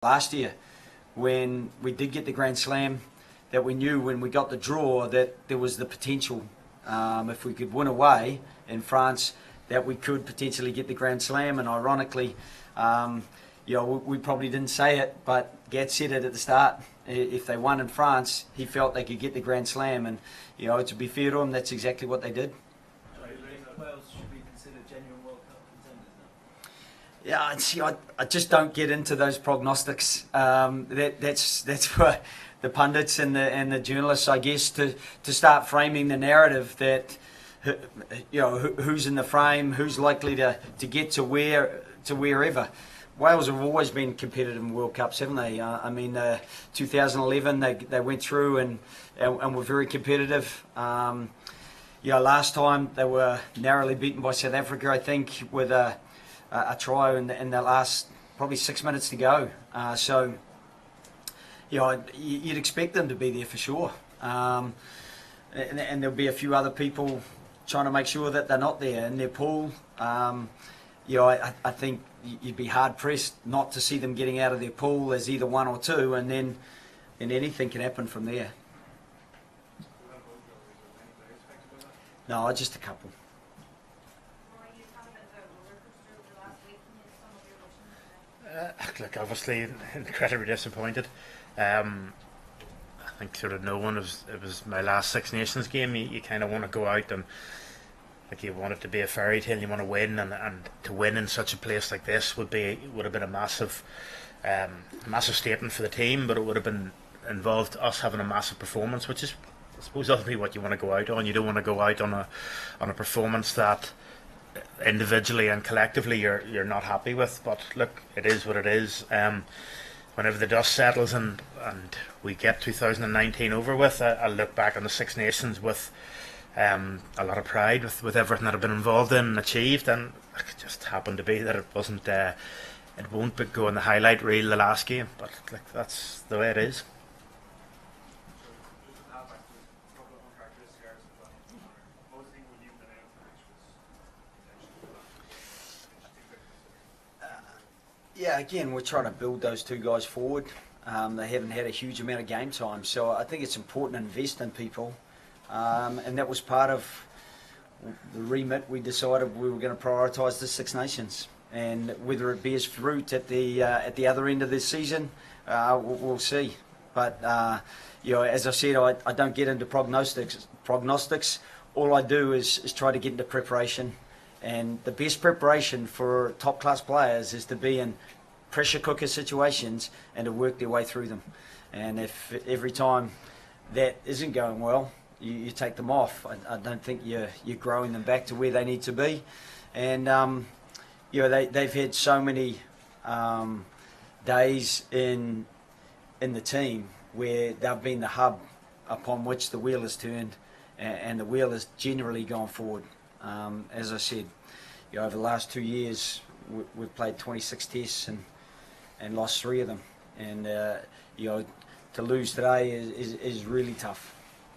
last year when we did get the Grand Slam, that we knew when we got the draw that there was the potential, if we could win away in France, that we could potentially get the Grand Slam. And ironically, we probably didn't say it, but Gad said it at the start. If they won in France, he felt they could get the Grand Slam, and to be fair to him, that's exactly what they did. Wales should be considered genuine World Cup contenders now. Yeah, see, I just don't get into those prognostics. That's for the pundits and the journalists, I guess, to start framing the narrative that who's in the frame, who's likely to get to wherever. Wales have always been competitive in World Cups, haven't they? 2011 they went through and were very competitive. Last time they were narrowly beaten by South Africa, I think, with a try in the last probably 6 minutes to go. You'd expect them to be there for sure. And there'll be a few other people trying to make sure that they're not there in their pool. I think you'd be hard pressed not to see them getting out of their pool as either one or two, and then anything can happen from there. No, just a couple. Look, obviously incredibly disappointed. I think sort of no one it was my last Six Nations game. You kind of want to go out and you want it to be a fairy tale. You want to win, and to win in such a place like this would have been a massive statement for the team. But it would have been involved us having a massive performance, which is, I suppose, ultimately what you want to go out on. You don't want to go out on a performance that individually and collectively you're not happy with. But look, it is what it is. Whenever the dust settles and we get 2019 over with, I'll look back on the Six Nations with a lot of pride with everything that I've been involved in and achieved, and it just happened to be that it wasn't. It won't go in the highlight reel the last game, but that's the way it is. Again, we're trying to build those two guys forward. They haven't had a huge amount of game time, so I think it's important to invest in people. And that was part of the remit. We decided we were going to prioritise the Six Nations, and whether it bears fruit at the other end of this season, we'll see. But as I said, I don't get into prognostics. All I do is try to get into preparation, and the best preparation for top class players is to be in pressure cooker situations and to work their way through them. And if every time that isn't going well, you take them off, I don't think you're growing them back to where they need to be. And they've had so many days in the team where they've been the hub upon which the wheel has turned, and the wheel has generally gone forward. As I said, over the last 2 years we've played 26 tests and lost 3 of them, and to lose today is really tough.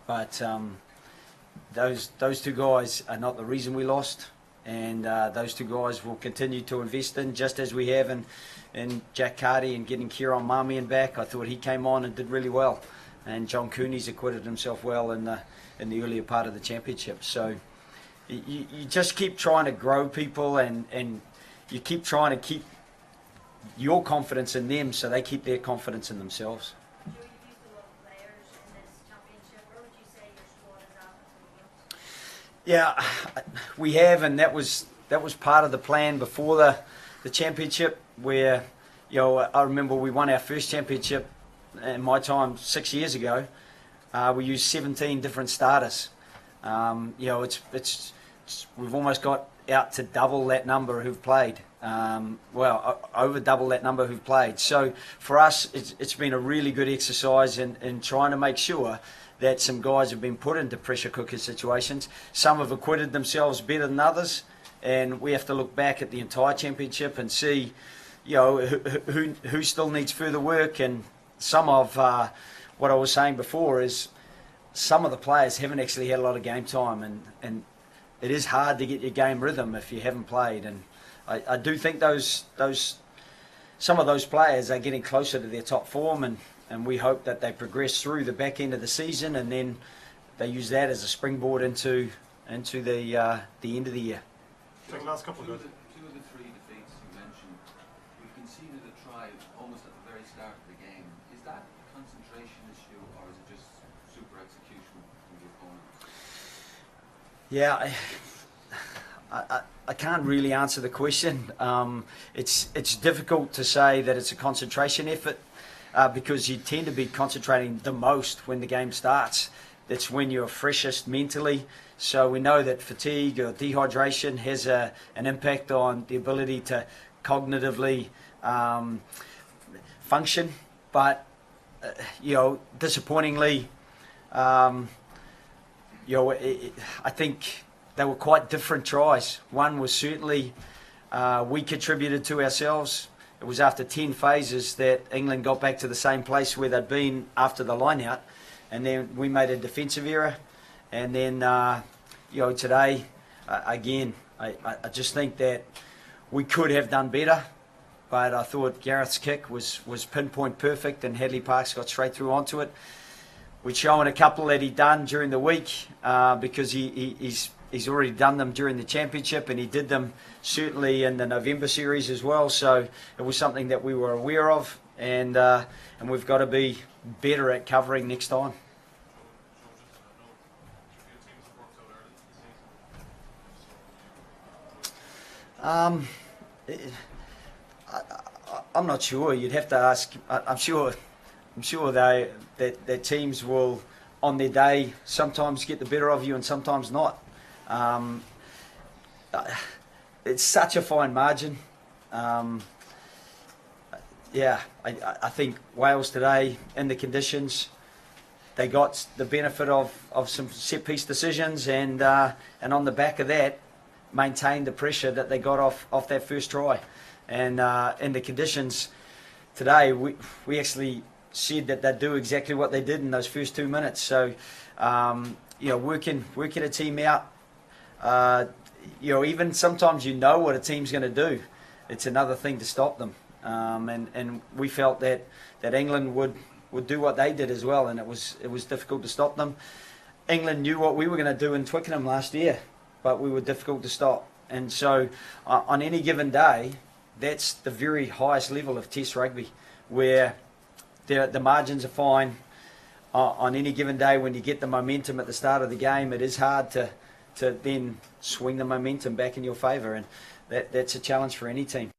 But those two guys are not the reason we lost, and those two guys will continue to invest in, just as we have in Jack Carty and getting Kieran Marmion back. I thought he came on and did really well, and John Cooney's acquitted himself well in the earlier part of the championship. So you just keep trying to grow people, and you keep trying to keep your confidence in them so they keep their confidence in themselves. Yeah, we have, and that was part of the plan before the championship, where I remember we won our first championship in my time 6 years ago. We used 17 different starters. We've almost got out to double that number who've played. Over double that number who've played. So for us, it's been a really good exercise in trying to make sure that some guys have been put into pressure cooker situations. Some have acquitted themselves better than others, and we have to look back at the entire championship and see, who still needs further work. And some of what I was saying before is some of the players haven't actually had a lot of game time, and it is hard to get your game rhythm if you haven't played. And I do think those some of those players are getting closer to their top form, and we hope that they progress through the back end of the season, and then they use that as a springboard into the end of the year. Take the last couple of Two of the three defeats you mentioned, we've conceded a try almost at the very start of the game. Is that a concentration issue, or is it just super execution from the opponent? Yeah, I can't really answer the question. It's difficult to say that it's a concentration effort because you tend to be concentrating the most when the game starts. That's when you're freshest mentally. So we know that fatigue or dehydration has an impact on the ability to cognitively function. But disappointingly, I think they were quite different tries. One was certainly we contributed to ourselves. It was after 10 phases that England got back to the same place where they'd been after the line-out, and then we made a defensive error. And then, today, again, I just think that we could have done better, but I thought Gareth's kick was pinpoint perfect, and Hadley Parks got straight through onto it. We'd shown a couple that he'd done during the week because he's already done them during the championship, and he did them certainly in the November series as well. So it was something that we were aware of, and we've got to be better at covering next time. I'm not sure. You'd have to ask. I'm sure that teams will, on their day, sometimes get the better of you and sometimes not. It's such a fine margin. I think Wales today, in the conditions, they got the benefit of some set-piece decisions, and on the back of that, maintained the pressure that they got off that first try. And in the conditions today, we actually said that they'd do exactly what they did in those first 2 minutes. So, working a team out, even sometimes what a team's going to do. It's another thing to stop them. And we felt that England would do what they did as well, and it was difficult to stop them. England knew what we were going to do in Twickenham last year, but we were difficult to stop. And so on any given day, that's the very highest level of Test rugby, where the margins are fine. On any given day, when you get the momentum at the start of the game, it is hard to then swing the momentum back in your favour, and that's a challenge for any team.